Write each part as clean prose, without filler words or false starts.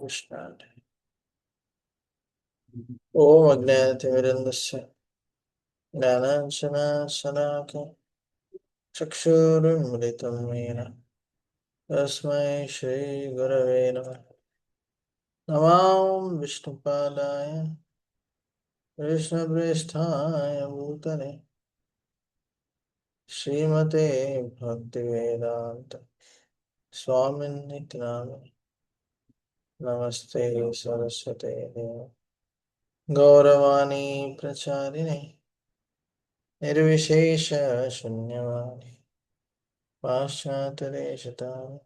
कृष्णाय ॐ अज्ञानतिमिरन्दस्य ज्ञानाञ्जनशलाकया चक्षुरुन्मिलितं येन तस्मै श्रीगुरवे नमः। नमामि विष्णुपादाय कृष्णप्रेष्ठाय भूतले श्रीमते भक्तिवेदान्त स्वामिनिति नामिने। नमस्ते सरस्वते देव गौरवाणी प्रचारिणे निर्विशेष शून्यवादी पाश्चात्यदेशतारिणे।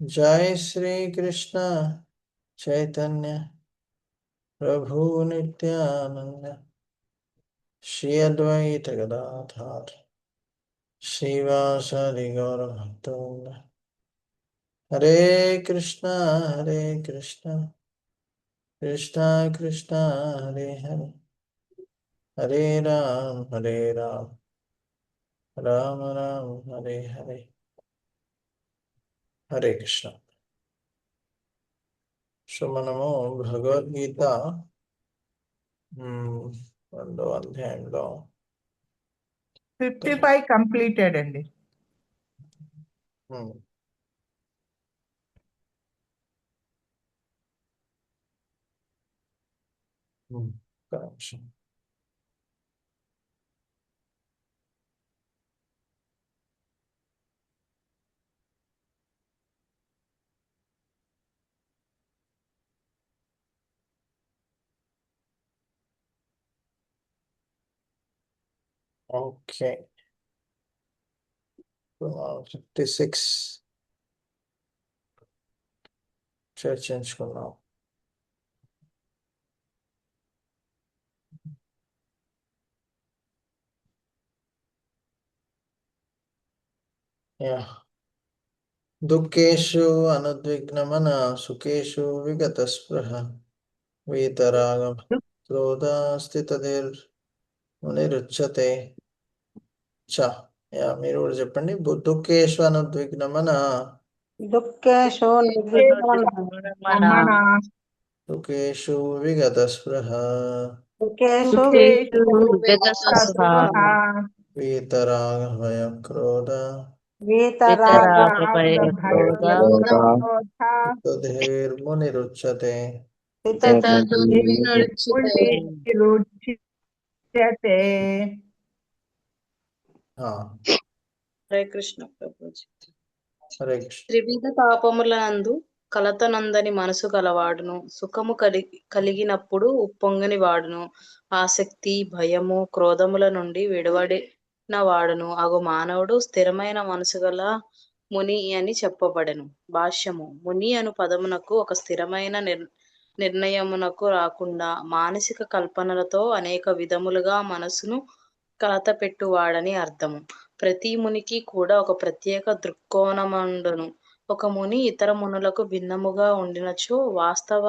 जय श्री कृष्ण चैतन्य प्रभु नित्यानंद श्री अद्वैत गदाधर श्रीवासादि गौर भक्तवृंद। हरे कृष्णा कृष्णा कृष्णा हरे हरे, हरे राम राम राम हरे हरे। हरे कृष्ण। సో మనము భగవద్గీత రెండో అధ్యాయంలో 55 కంప్లీటెడ్ అండి. ఓకే 56 చర్చించుకున్నాం. దుఃఖేషు అనుద్విగ్నమన సుఖేషు విగత స్పృహ వీతరాగం క్రోధ స్థితధిర్ మునిరుచ్యతే చ. మీరు కూడా చెప్పండి. దుఃఖేషు అనుద్విగ్నమన దుఃఖేషు మన సుఖేషు విగత స్పృహ సుఖేషు వీతరాగ భయ క్రోధ మునిరుచ్యతే. హరే కృష్ణ ప్రభుజీ. హరే కృష్ణ. త్రివిధ తాపములందు కలతనందని మనసు గలవాడును, సుఖము కలిగినప్పుడు ఉప్పొంగని వాడును, ఆసక్తి భయము క్రోధముల నుండి విడవడిన వాడును అగు మానవుడు స్థిరమైన మనసు గల ముని అని చెప్పబడెను. భాష్యము. ముని అను పదమునకు ఒక స్థిరమైన నిర్ణయమునకు రాకుండా మానసిక కల్పనలతో అనేక విధములుగా మనసును కలత పెట్టువాడని అర్థము. ప్రతి మునికి కూడా ఒక ప్రత్యేక దృక్కోణమండును. ఒక ముని ఇతర మునులకు భిన్నముగా ఉండినచో వాస్తవ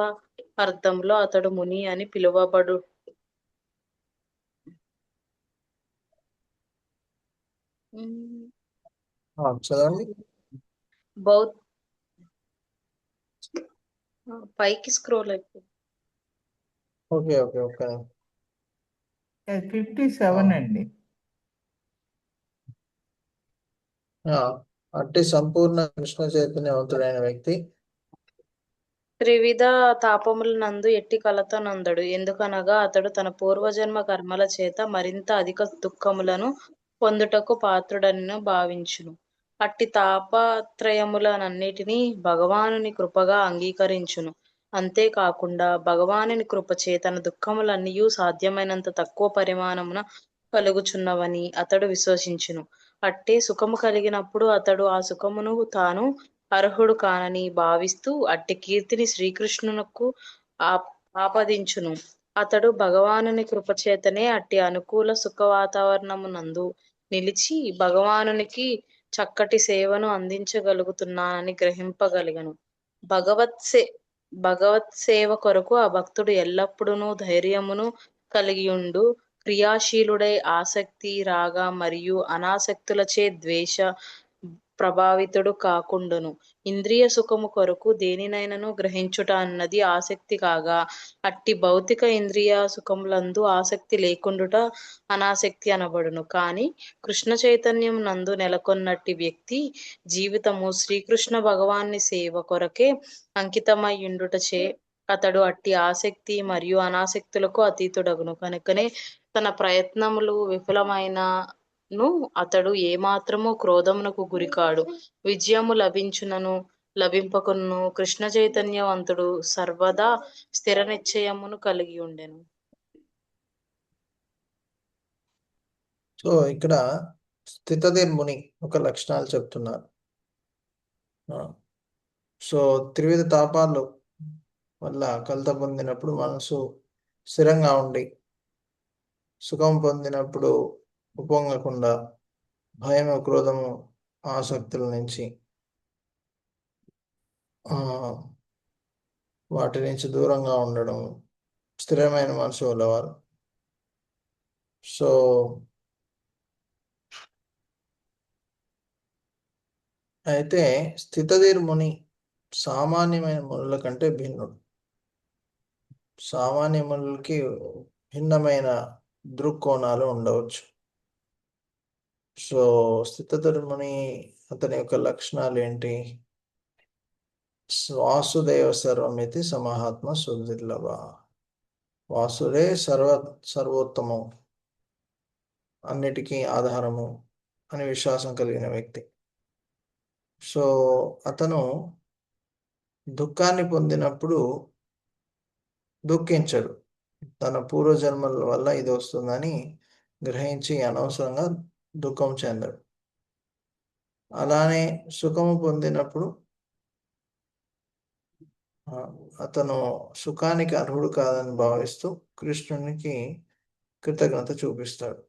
అర్థంలో అతడు ముని అని పిలువబడు. పైకి స్క్రోల్ అయిపోయింది. 57 అండి. అట్టి సంపూర్ణ కృష్ణ చైతన్యవంతుడైన వ్యక్తి త్రివిధ తాపములనందు ఎట్టి కలత నందడు. ఎందుకనగా అతడు తన పూర్వజన్మ కర్మల చేత మరింత అధిక దుఃఖములను పొందుటకు పాత్రుడని భావించును. అట్టి తాపత్రయములనన్నిటినీ భగవానుని కృపగా అంగీకరించును. అంతేకాకుండా భగవానుని కృపచే తన దుఃఖములన్నీయూ సాధ్యమైనంత తక్కువ పరిమాణమున కలుగుచున్నవని అతడు విశ్వసించును. అట్టే సుఖము కలిగినప్పుడు అతడు ఆ సుఖమును తాను అర్హుడు కానని భావిస్తూ అట్టి కీర్తిని శ్రీకృష్ణునకు ఆపాదించును. అతడు భగవానుని కృపచేతనే అట్టి అనుకూల సుఖ వాతావరణమునందు నిలిచి భగవానునికి చక్కటి సేవను అందించగలుగుతున్నానని గ్రహింపగలిగను. భగవత్ సేవ కొరకు ఆ భక్తుడు ఎల్లప్పుడూ ధైర్యమును కలిగియుండు క్రియాశీలుడై ఆసక్తి రాగ మరియు అనాసక్తులచే ద్వేష ప్రభావితుడు కాకుండును. ఇంద్రియ సుఖము కొరకు దేనినైనను గ్రహించుట అన్నది ఆసక్తి కాగా, అట్టి భౌతిక ఇంద్రియ సుఖములందు ఆసక్తి లేకుండుట అనాసక్తి అనబడును. కాని కృష్ణ చైతన్యం నందు నెలకొన్నట్టి వ్యక్తి జీవితము శ్రీకృష్ణ భగవాన్ని సేవ కొరకే అంకితమయ్యుండుటచే అతడు అట్టి ఆసక్తి మరియు అనాసక్తులకు అతీతుడగును. కనుకనే తన ప్రయత్నములు విఫలమైనను అతడు ఏమాత్రము క్రోధమునకు గురికాడు. విజయము లభించునను లభింపకును కృష్ణ చైతన్యవంతుడు సర్వదా స్థిర నిశ్చయమును కలిగి ఉండెను. సో ఇక్కడ స్థితధీర్ ముని ఒక లక్షణాలు చెప్తున్నారు. సో త్రివిధ తాపాలు వల్ల కలత పొందినప్పుడు మనసు స్థిరంగా ఉండి, సుఖం పొందినప్పుడు ఉప్పొంగకుండా, భయము, క్రోధము, ఆసక్తుల నుంచి వాటి నుంచి దూరంగా ఉండడం స్థిరమైన మనసు గలవారు. సో అయితే స్థితధీర్ ముని సామాన్యమైన మునుల కంటే భిన్నుడు. సామాన్య మునులకి భిన్నమైన దృక్కోణాలు ఉండవచ్చు. సో స్థితధీర్ ముని అతని యొక్క లక్షణాలు ఏంటి? వాసుదేవ సర్వమితి సమహాత్మ సుదుర్లభ. వాసుదే సర్వోత్తమం, అన్నిటికీ ఆధారము అని విశ్వాసం కలిగిన వ్యక్తి. సో అతను దుఃఖాన్ని పొందినప్పుడు దుఃఖించడు. తన పూర్వజన్మల వల్ల ఇది వస్తుందని గ్రహించి అనవసరంగా దుఃఖం చెందడు. అలానే సుఖము పొందినప్పుడు అతను సుఖానికి అర్హుడు కాదని భావిస్తూ కృష్ణునికి కృతజ్ఞత చూపిస్తాడు.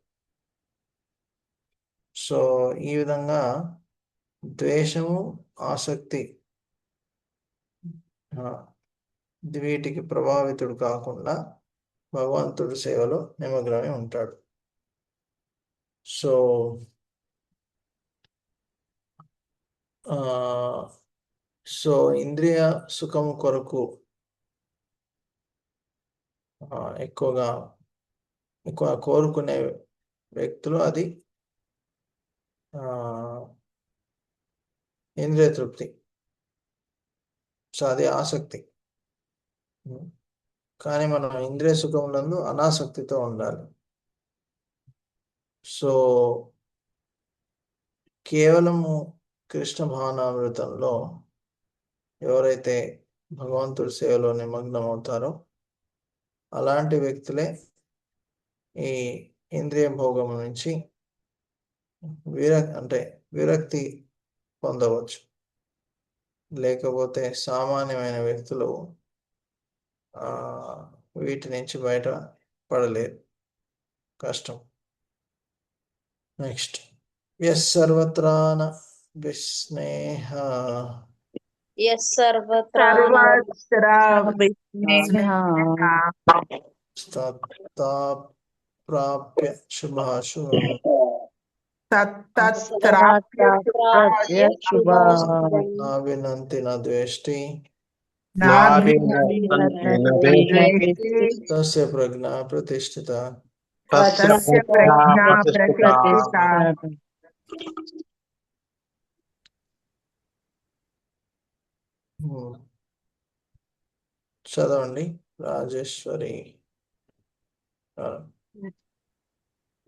సో ఈ విధంగా ద్వేషము, ఆసక్తి వీటికి ప్రభావితుడు కాకుండా భగవంతుడి సేవలో నిమగ్నమై ఉంటాడు. సో సో ఇంద్రియ సుఖము కొరకు ఎక్కువ కోరుకునే వ్యక్తులు అది ఇంద్రియ తృప్తి. సో అది ఆసక్తి. కానీ మనం ఇంద్రియ సుఖములందు అనాసక్తితో ఉండాలి. సో కేవలము కృష్ణ భావనామృతంలో ఎవరైతే భగవంతుడి సేవలో నిమగ్నం అవుతారో అలాంటి వ్యక్తులే ఈ ఇంద్రియ భోగం నుంచి విరక్తి పొందవచ్చు. లేకపోతే సామాన్యమైన వ్యక్తులు వీటి నుంచి బయట పడలేరు, కష్టం. నెక్స్ట్, యస్సర్వత్రాన విస్నేహ ప్రాప్య శుభాశుభం నావినంతి నద్వేష్టి తస్య ప్రజ్ఞా ప్రతిష్ఠిత. చదవండి రాజేశ్వరి.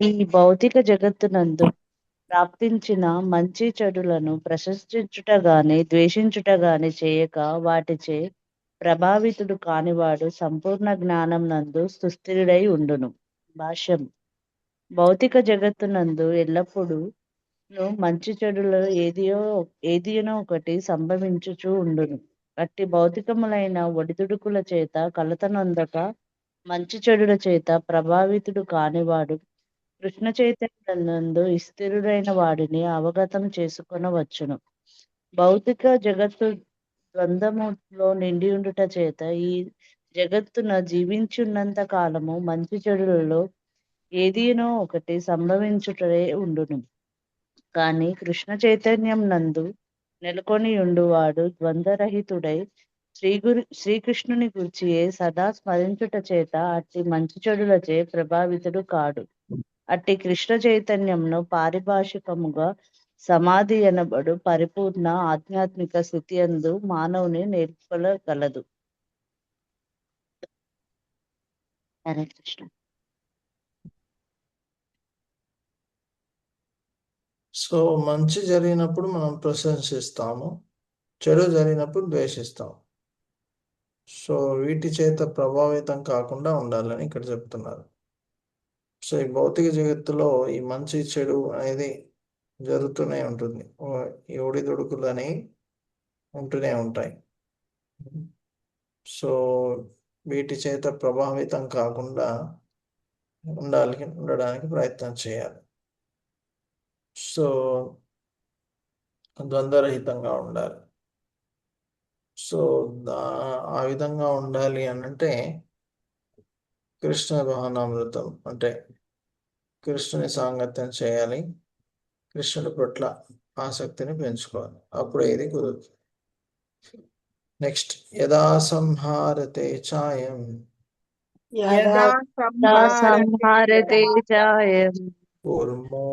ఈ భౌతిక జగత్తునందు ప్రాప్తించిన మంచి చెడులను ప్రశంసించుట గాని ద్వేషించుట గాని చేయక వాటిచే ప్రభావితుడు కానివాడు సంపూర్ణ జ్ఞానం నందు సుస్థిరుడై ఉండును. భాష్యం. భౌతిక జగత్తునందు ఎల్లప్పుడూ మంచి చెడులలో ఏదియనో ఒకటి సంభవించుచూ ఉండును. అట్టి భౌతికములైన ఒడిదుడుకుల చేత కలతనొందక మంచి చెడుల చేత ప్రభావితుడు కానివాడు కృష్ణ చైతన్యనందు స్థిరుడైన వాడిని అవగతం చేసుకొనవచ్చును. భౌతిక జగత్తు ద్వంద్వములో నిండి ఉండుట చేత ఈ జగత్తున జీవించున్నంత కాలము మంచి చెడులలో ఏదీనో ఒకటి సంభవించుటనే ఉండును. కానీ కృష్ణ చైతన్యం నందు నెలకొని ఉండువాడు ద్వంద్వరహితుడై శ్రీకృష్ణుని గూర్చియే సదా స్మరించుట చేత అట్టి మంచి చెడులచే ప్రభావితుడు కాడు. అట్టి కృష్ణ చైతన్యంను పారిభాషికముగా సమాధి అనబడు పరిపూర్ణ ఆధ్యాత్మిక స్థితి యందు మానవుని నేర్పగలదు. హరే కృష్ణ. సో మంచి జరిగినప్పుడు మనం ప్రశంసిస్తాము, చెడు జరిగినప్పుడు ద్వేషిస్తాం. సో వీటి చేత ప్రభావితం కాకుండా ఉండాలని ఇక్కడ చెప్తున్నారు. సో ఈ భౌతిక జగత్తులో ఈ మంచి చెడు అనేది జరుగుతూనే ఉంటుంది. ఈ ఒడిదుడుకులు అనేవి ఉంటూనే ఉంటాయి. సో వీటి చేత ప్రభావితం కాకుండా ఉండడానికి ప్రయత్నం చేయాలి. సో ద్వంద్వరహితంగా ఉండాలి. సో ఆ విధంగా ఉండాలి అంటే కృష్ణ భావనామృతం అంటే కృష్ణుని సాంగత్యం చేయాలి, కృష్ణుడి పట్ల ఆసక్తిని పెంచుకోవాలి. అప్పుడు ఇది కుదురుతుంది. నెక్స్ట్, యదా సంహారతే ఛాయం యదా సంహారతే చాయం కూర్మో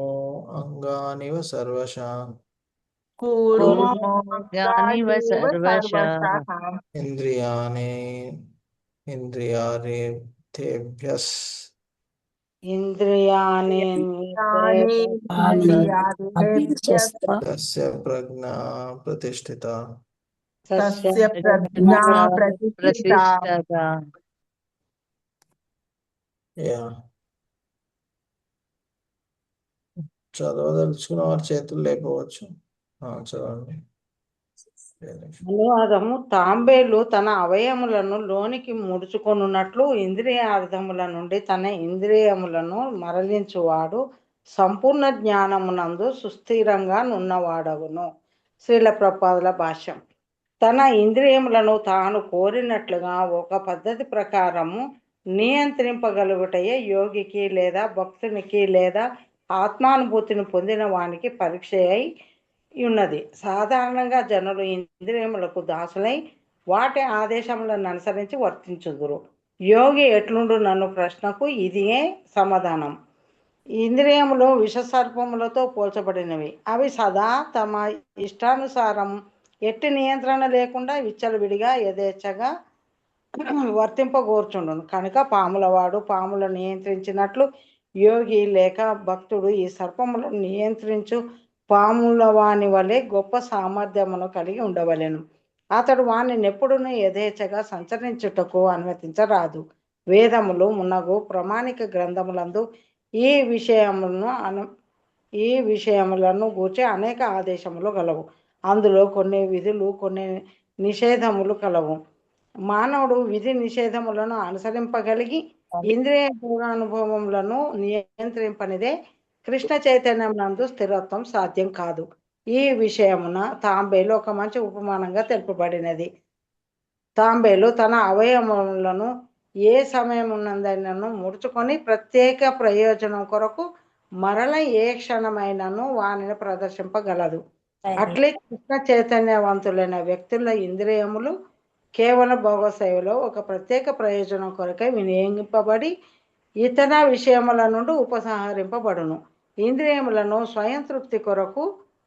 అంగానివ సర్వశాం కూర్మోగానివ సర్వశః ఇంద్రియారేభ్యస్ తస్య ప్రజ్ఞా ప్రతిష్ఠిత. ప్రతిష్ఠిత. చదవదలుచుకున్న వారి చేతులు లేకపోవచ్చు. చదవండి. అనువాదము. తాంబేలు తన అవయములను లోనికి ముడుచుకొనున్నట్లు ఇంద్రియార్థముల నుండి తన ఇంద్రియములను మరలించువాడు సంపూర్ణ జ్ఞానమునందు సుస్థిరంగా నున్నవాడగును. శ్రీల ప్రభుపాదుల భాష్యం. తన ఇంద్రియములను తాను కోరినట్లుగా ఒక పద్ధతి ప్రకారము నియంత్రింపగలుగుటయే యోగికి లేదా భక్తునికి లేదా ఆత్మానుభూతిని పొందిన వానికి పరీక్ష అయి ఉన్నది. సాధారణంగా జనులు ఇంద్రియములకు దాసులై వాటి ఆదేశములను అనుసరించి వర్తించుదురు. యోగి ఎట్లుండు నన్ను ప్రశ్నకు ఇదియే సమాధానం. ఇంద్రియములు విషసర్పములతో పోల్చబడినవి. అవి సదా తమ ఇష్టానుసారం ఎట్టి నియంత్రణ లేకుండా విచ్చలవిడిగా యథేచ్ఛగా వర్తింపగోర్చుండును. కనుక పాములవాడు పాములను నియంత్రించినట్లు యోగి లేక భక్తుడు ఈ సర్పములను నియంత్రించు పాముల వాని వలె గొప్ప సామర్థ్యమును కలిగి ఉండవలెను. అతడు వానిని ఎప్పుడునూ యథేచ్ఛగా సంచరించుటకు అనుమతించరాదు. వేదములు మున్నగు ప్రామాణిక గ్రంథములందు ఈ విషయములను గూర్చి అనేక ఆదేశములు గలవు. అందులో కొన్ని విధులు కొన్ని నిషేధములు కలవు. మానవుడు విధి నిషేధములను అనుసరింపగలిగి ఇంద్రియ పూర్వానుభవములను నియంత్రింపనిదే కృష్ణ చైతన్యం నందు స్థిరత్వం సాధ్యం కాదు. ఈ విషయమున తాంబేలు ఒక మంచి ఉపమానంగా తెలుపబడినది. తాంబేలు తన అవయవములను ఏ సమయమునందైనను ముడుచుకొని ప్రత్యేక ప్రయోజనం కొరకు మరల ఏ క్షణమైనను వానిని ప్రదర్శింపగలదు. అట్లే కృష్ణ చైతన్యవంతులైన వ్యక్తుల ఇంద్రియములు కేవలం భోగసేవలో ఒక ప్రత్యేక ప్రయోజనం కొరకై వినియోగింపబడి ఇతర విషయముల నుండి ఉపసంహరింపబడును. ఇంద్రియములను స్వయం తృప్తి కొరకు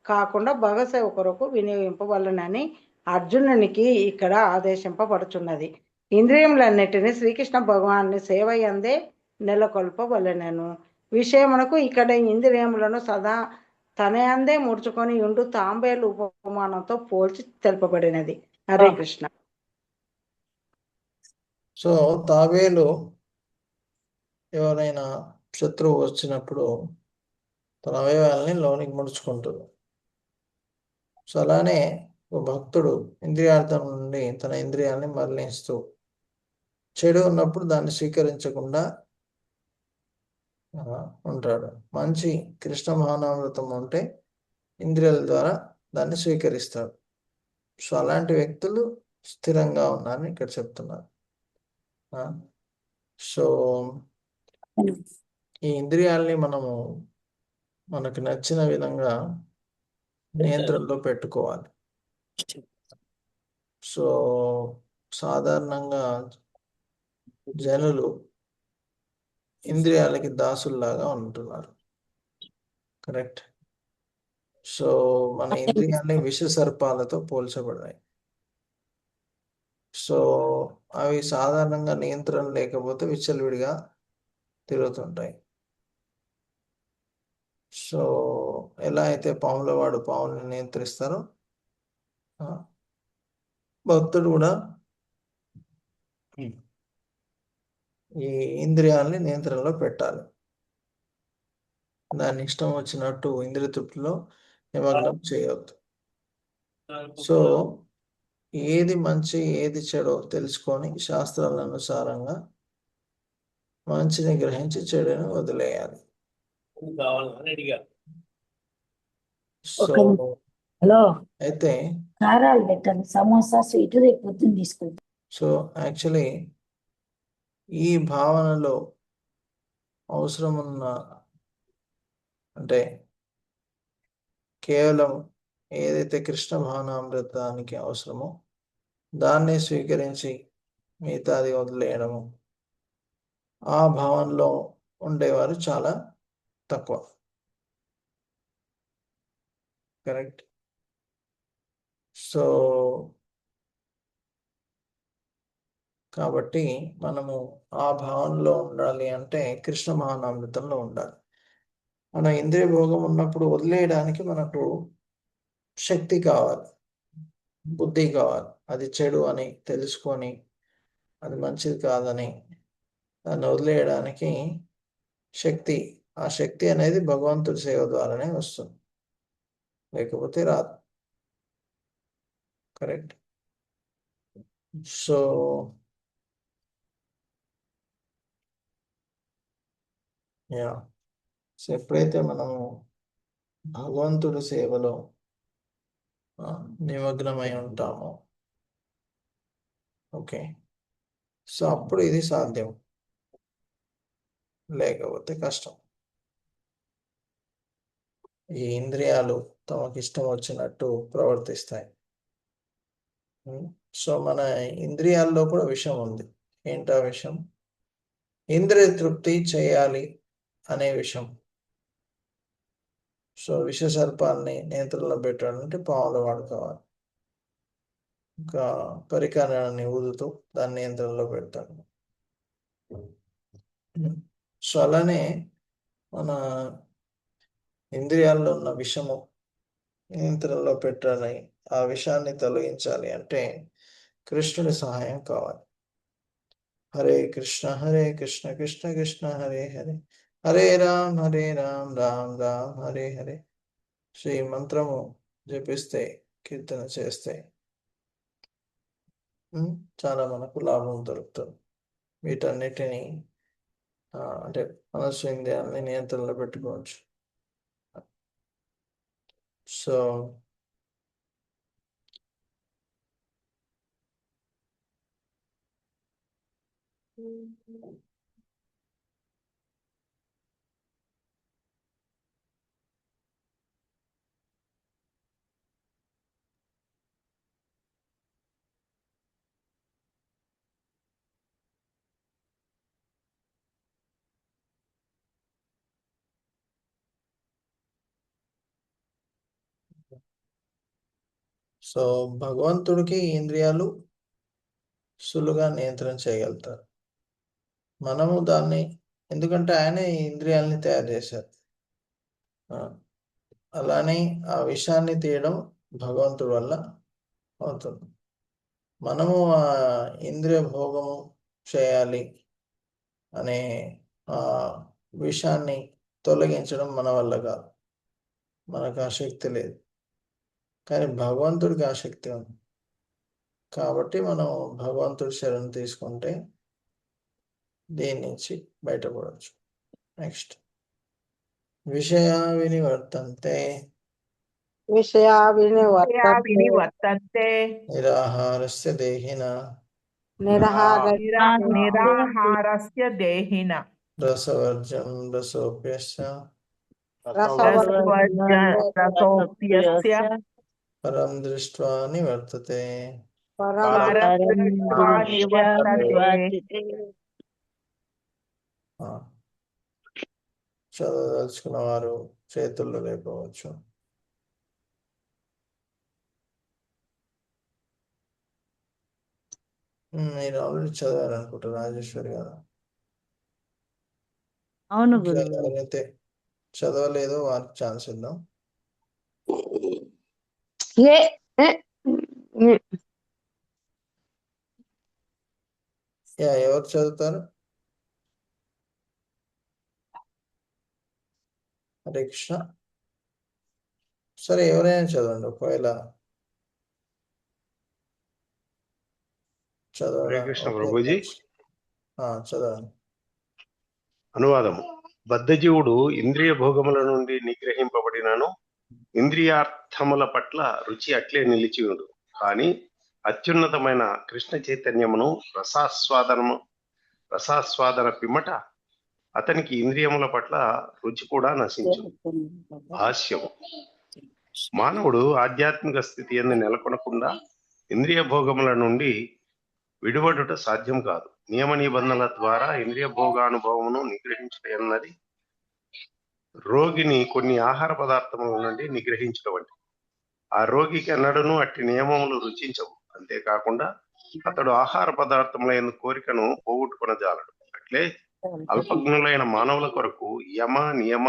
కాకుండా భగసేవ కొరకు వినియోగింపవలనని అర్జునునికి ఇక్కడ ఆదేశింపబడుచున్నది. ఇంద్రియములన్నిటినీ శ్రీకృష్ణ భగవాన్ని సేవయందే నెలకొల్పవలెనను విషయమునకు ఇక్కడ ఇంద్రియములను సదా తనయందే ముడుచుకొని ఉండు తాంబేలు ఉపమానంతో పోల్చి తెలుపబడినది. హరే కృష్ణ. సో తాబేలు ఎవరైనా శత్రువు వచ్చినప్పుడు తన అవయవాల్ని లోనికి ముడుచుకుంటుంది. సో అలానే ఒక భక్తుడు ఇంద్రియార్థం నుండి తన ఇంద్రియాలని మరలిస్తూ చెడు ఉన్నప్పుడు దాన్ని స్వీకరించకుండా ఉంటాడు. మంచి కృష్ణ మహానామృతం ఉంటే ఇంద్రియాల ద్వారా దాన్ని స్వీకరిస్తాడు. సో అలాంటి వ్యక్తులు స్థిరంగా ఉన్నారని ఇక్కడ చెప్తున్నారు. సో ఈ ఇంద్రియాలని మనము మనకు నచ్చిన విధంగా నియంత్రణలో పెట్టుకోవాలి. సో సాధారణంగా జనులు ఇంద్రియాలకి దాసుల్లాగా ఉంటున్నారు. కరెక్ట్. సో మన ఇంద్రియాన్ని విష సర్పాలతో పోల్చబడ్డాయి. సో అవి సాధారణంగా నియంత్రణ లేకపోతే విచ్చలవిడిగా తిరుగుతుంటాయి. సో ఎలా అయితే పాముల వాడు పాముని నియంత్రిస్తారో భక్తుడు కూడా ఈ ఇంద్రియాలని నియంత్రణలో పెట్టాలి. దాని ఇష్టం వచ్చినట్టు ఇంద్రియ తృప్తిలో నిమగ్నం చేయవద్దు. సో ఏది మంచి ఏది చెడో తెలుసుకొని శాస్త్రాల అనుసారంగా మంచిని గ్రహించి చెడుని వదిలేయాలి. సో హలో అయితే కారాలు పెట్టండి, సమోసా స్వీట్ రేపు పొద్దున్న తీసుకుంటాం. సో యాక్చువల్లీ ఈ భావనలో అవసరం ఉన్న అంటే కేవలం ఏదైతే కృష్ణ భావనామృతానికి అవసరమో దాన్ని స్వీకరించి మిగతాది వదిలేయడము, ఆ భావనలో ఉండేవారు చాలా తక్కువ. కరెక్ట్. సో కాబట్టి మనము ఆ భావనలో ఉండాలి అంటే కృష్ణ భావనామృతంలో ఉండాలి. మన ఇంద్రియ భోగం ఉన్నప్పుడు వదిలేయడానికి మనకు శక్తి కావాలి, బుద్ధి కావాలి. అది చెడు అని తెలుసుకొని అది మంచిది కాదని దాన్ని వదిలేయడానికి శక్తి, ఆ శక్తి అనేది భగవంతుడి సేవ ద్వారానే వస్తుంది, లేకపోతే రాదు. కరెక్ట్. సో యా సో ఎప్పుడైతే మనము భగవంతుడి సేవలో నిమగ్నమై ఉంటామో ఓకే, సో అప్పుడు ఇది సాధ్యం, లేకపోతే కష్టం. ఈ ఇంద్రియాలు తమకి ఇష్టం వచ్చినట్టు ప్రవర్తిస్తాయి. సో మన ఇంద్రియాల్లో కూడా విషయం ఉంది. ఏంటా విషయం? ఇంద్రియ తృప్తి చేయాలి అనే విషయం. సో విష సర్పాన్ని నియంత్రణలో పెట్టాలంటే పాములు వాడుకోవాలి. ఇంకా పరికరాన్ని ఊదుతూ దాన్ని నియంత్రణలో పెడతాడు. సో అలానే మన ఇంద్రియాల్లో ఉన్న విషము నియంత్రణలో పెట్టాలి, ఆ విషయాన్ని తొలగించాలి అంటే కృష్ణుడి సహాయం కావాలి. హరే కృష్ణ కృష్ణ కృష్ణ హరే హరే, హరే రామ్ రామ్ రామ్ హరే హరే. సో ఈ మంత్రము జపిస్తే, కీర్తన చేస్తే చాలా మనకు లాభం దొరుకుతుంది. వీటన్నిటిని అంటే మనసు ఇంద్రియాలని నియంత్రణలో పెట్టుకోవచ్చు. సో సో భగవంతుడికి ఇంద్రియాలు సులువుగా నియంత్రణ చేయగలుగుతారు. మనము దాన్ని, ఎందుకంటే ఆయనే ఈ ఇంద్రియాలని తయారు చేశారు. అలానే ఆ విషయాన్ని తీయడం భగవంతుడి వల్ల అవుతుంది. మనము ఆ ఇంద్రియ భోగము చేయాలి అనే ఆ విషయాన్ని తొలగించడం మన వల్ల కాదు, మనకు ఆ శక్తి లేదు. కానీ భగవంతుడికి ఆ శక్తి ఉంది. కాబట్టి మనం భగవంతుడి శరణు తీసుకుంటే దీని నుంచి బయటపడవచ్చు. నెక్స్ట్ విషయా వినివర్తంతే విషయా వినివర్తంతే వినివర్తంతే నిరాహారస్య దేహిన నిరాహారస్య దేహిన రసవర్జం రసోప్యస్య రసవర్జ రసోప్యస్య పరం దృష్ట్వా నివర్తతే. పరం పరం దృష్ట్యా నివర్తతే. ఆ, చదవదలుచుకున్న వారు చేతుల్లో లేపవచ్చు. మీరు ఆల్రెడీ చదివారు అనుకుంటా రాజేశ్వరి గారు. అవును ఇంకా గురువు. ఎవరైతే చదవలేదో వారికి ఛాన్స్ ఇద్దాం. ఎవరు చదువుతారు? హరే కృష్ణ. సరే, ఎవరైనా చదవండి. ఒకవేళ హరే కృష్ణ చదవడం ప్రభుజీ. చదవండి. అనువాదము. బద్ధజీవుడు ఇంద్రియ భోగముల నుండి నిగ్రహింపబడినను ఇంద్రియార్థముల పట్ల రుచి అట్లే నిలిచి ఉండు. కానీ అత్యున్నతమైన కృష్ణ చైతన్యమును రసాస్వాదన పిమ్మట అతనికి ఇంద్రియముల పట్ల రుచి కూడా నశించు. భాష్యము. మానవుడు ఆధ్యాత్మిక స్థితి యందు నెలకొనకుండా ఇంద్రియ భోగముల నుండి విడివడుట సాధ్యం కాదు. నియమ నిబంధనల ద్వారా ఇంద్రియ భోగానుభవమును నిగ్రహించడం అన్నది రోగిని కొన్ని ఆహార పదార్థముల నుండి నిగ్రహించడం వంటి. ఆ రోగికి అన్నడును అట్టి నియమములు రుచించవు. అంతేకాకుండా అతడు ఆహార పదార్థముల యందు కోరికను పోగొట్టుకొనజాలడు. అట్లే అల్పజ్ఞులైన మానవుల కొరకు యమ నియమ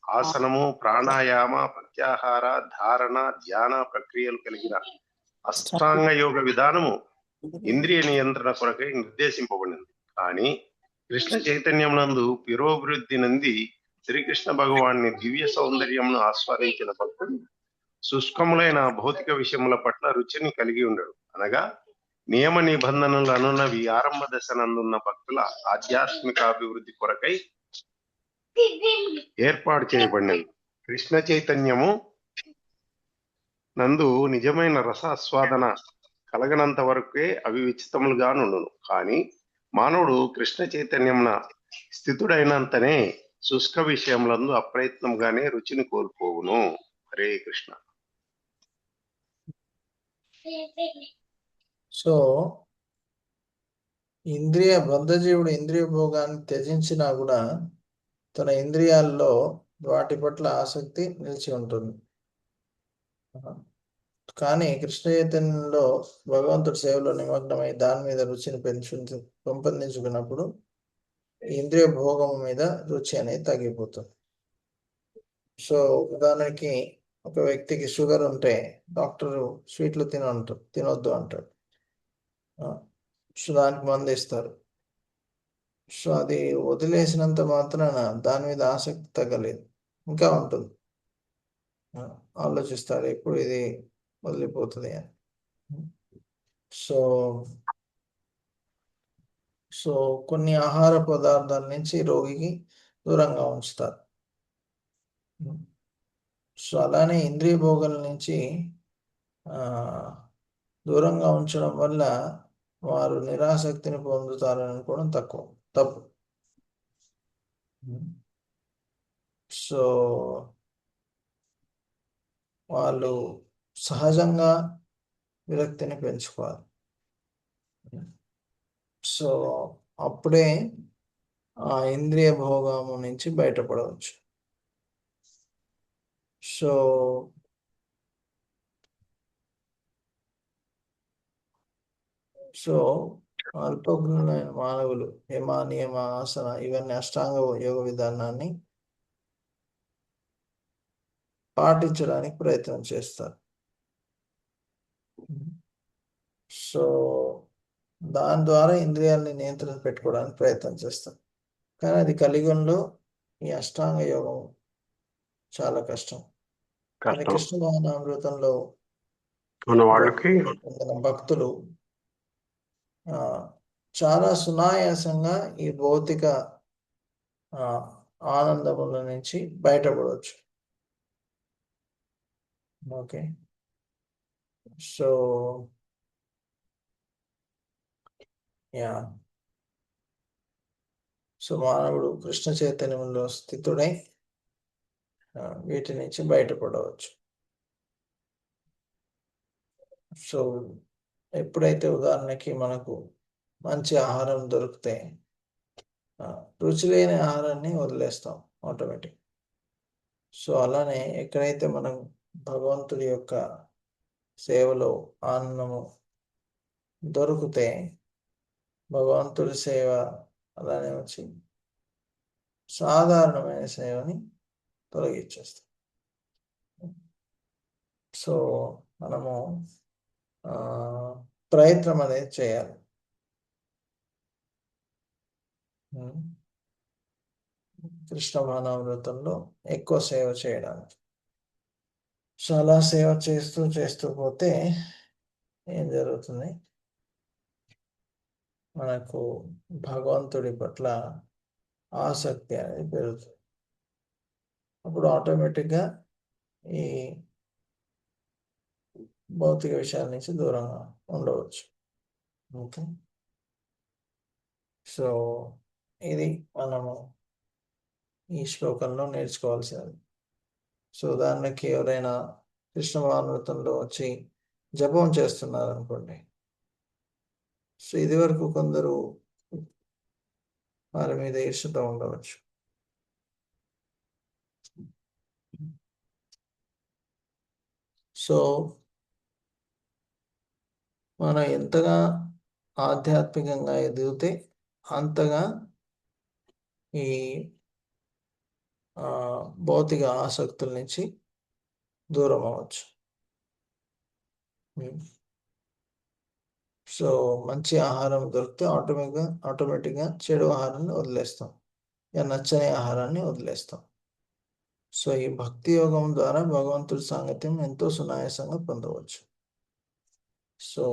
ఆసనము ప్రాణాయామ ప్రత్యాహార ధారణ ధ్యాన ప్రక్రియలు కలిగిన అష్టాంగ యోగ విధానము ఇంద్రియ నియంత్రణ కొరకై నిర్దేశింపబడింది. కానీ కృష్ణ చైతన్యమునందు పురోభివృద్ధి నంది శ్రీకృష్ణ భగవాన్ని దివ్య సౌందర్యమును ఆస్వాదించిన భక్తుడు శుష్కములైన భౌతిక విషయముల పట్ల రుచిని కలిగి ఉండడు. అనగా నియమ నిబంధనలు అనున్నవి ఆరంభ దశ నందున్న భక్తుల ఆధ్యాత్మిక అభివృద్ధి కొరకై ఏర్పాటు చేయబడినవి. కృష్ణ చైతన్యము నందు నిజమైన రసాస్వాదన కలగనంత వరకే అవి విచితములుగా నుండును. కానీ మానవుడు కృష్ణ చైతన్యమున స్థితుడైనంతనే శుష్క విషయములందు అప్రయత్నంగానే రుచిని కోల్పోవును. హరే కృష్ణ. సో బద్ధజీవుడు ఇంద్రియ భోగాన్ని త్యజించినా కూడా తన ఇంద్రియాల్లో వాటి పట్ల ఆసక్తి నిలిచి ఉంటుంది. కానీ కృష్ణ చైతన్యంలో భగవంతుడి సేవలో నిమగ్నమై దాని మీద రుచిని పెంపొందించుకున్నప్పుడు ఇంద్రియ భోగం మీద రుచి అనేది తగ్గిపోతుంది. సో ఉదాహరణకి ఒక వ్యక్తికి షుగర్ ఉంటే డాక్టర్ స్వీట్లు తినొద్దు అంటాడు. సో దానికి మందు ఇస్తారు. సో అది వదిలేసినంత మాత్రాన దాని మీద ఆసక్తి తగ్గలేదు, ఇంకా ఉంటుంది. ఆలోచిస్తాడు ఎప్పుడు ఇది వదిలిపోతుంది అని. సో కొన్ని ఆహార పదార్థాల నుంచి రోగికి దూరంగా ఉంచుతారు. సో అలానే ఇంద్రియ భోగాల నుంచి దూరంగా ఉంచడం వల్ల వారు నిరాసక్తిని పొందుతారని అనుకోవడం తప్పు. సో వాళ్ళు సహజంగా విరక్తిని పెంచుకోవాలి. సో అప్పుడే ఆ ఇంద్రియ భోగము నుంచి బయటపడవచ్చు. సో అల్పజ్ఞులైన మానవులు యమ నియమ ఆసన ఇవన్నీ అష్టాంగ యోగ విధానాన్ని పాటించడానికి ప్రయత్నం చేస్తారు. సో దాని ద్వారా ఇంద్రియాలని నియంత్రణ పెట్టుకోవడానికి ప్రయత్నం చేస్తారు. కానీ అది కలియుగంలో ఈ అష్టాంగ యోగం చాలా కష్టం. కానీ కృష్ణ భావనామృతంలో మన వాళ్ళకి భక్తులు చాలా సునాయాసంగా ఈ భౌతిక ఆనందముల నుంచి బయటపడవచ్చు. ఓకే, సో సో మానవుడు కృష్ణ చైతన్యంలో స్థితుడై వీటి నుంచి బయటపడవచ్చు. సో ఎప్పుడైతే ఉదాహరణకి మనకు మంచి ఆహారం దొరికితే రుచి లేని ఆహారాన్ని వదిలేస్తాం ఆటోమేటిక్. సో అలానే ఎక్కడైతే మనం భగవంతుడి యొక్క సేవలో ఆనందము దొరికితే భగవంతుడి సేవ అలానే వచ్చి సాధారణమైన సేవని తొలగించేస్తాం. సో మనము ప్రయత్నం అనేది చేయాలి. కృష్ణ భావనామృతంలో ఎక్కువ సేవ చేయడానికి. సో అలా సేవ చేస్తూ పోతే ఏం జరుగుతుంది, మనకు భగవంతుడి పట్ల ఆసక్తి అనేది పెరుగుతుంది. అప్పుడు ఆటోమేటిక్గా ఈ భౌతిక విషయాల నుంచి దూరంగా ఉండవచ్చు. ఓకే, సో ఇది మనము ఈ శ్లోకంలో నేర్చుకోవాల్సినది. సో ఉదాహరణకి ఎవరైనా కృష్ణ భావనామృతంలో వచ్చి జపం చేస్తున్నారు అనుకోండి. సో ఇది వరకు కొందరు వారి మీద ఈర్ష్యతో ఉండవచ్చు. సో మనం ఎంతగా ఆధ్యాత్మికంగా ఎదిగితే అంతగా ఈ భౌతిక ఆసక్తుల నుంచి దూరం అవ్వచ్చు. సో మంచి ఆహారం దొరికితే ఆటోమేటిక్గా చెడు ఆహారాన్ని వదిలేస్తాం, నచ్చని ఆహారాన్ని వదిలేస్తాం. సో ఈ భక్తి యోగం ద్వారా భగవంతుడి సాంగత్యం ఎంతో సునాయాసంగా పొందవచ్చు. సో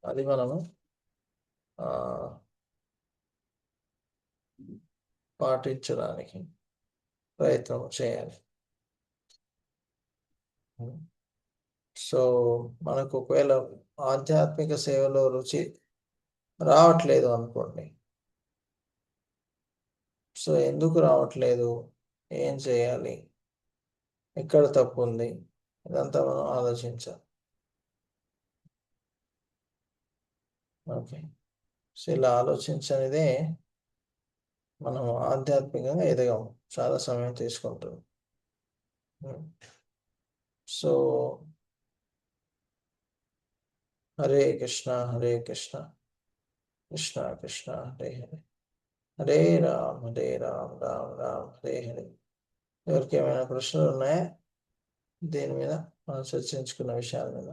అది మనము పాటించడానికి ప్రయత్నం చేయాలి. సో మనకు ఒకవేళ ఆధ్యాత్మిక సేవలో రుచి రావట్లేదు అనుకోండి. సో ఎందుకు రావట్లేదు, ఏం చేయాలి, ఎక్కడ తప్పు ఉంది, ఇదంతా మనం ఆలోచించాలి. ఓకే, సో ఇలా ఆలోచించనిదే మనం ఆధ్యాత్మికంగా ఎదగము, చాలా సమయం తీసుకుంటుంది. సో హరే కృష్ణ హరే కృష్ణ కృష్ణ కృష్ణ హరే హరే, హరే రామ్ రామ్ రామ్ హరే హరే. ఎవరికి ఏమైనా ప్రశ్నలు ఉన్నాయా దీని మీద మనం చర్చించుకున్న విషయాల మీద?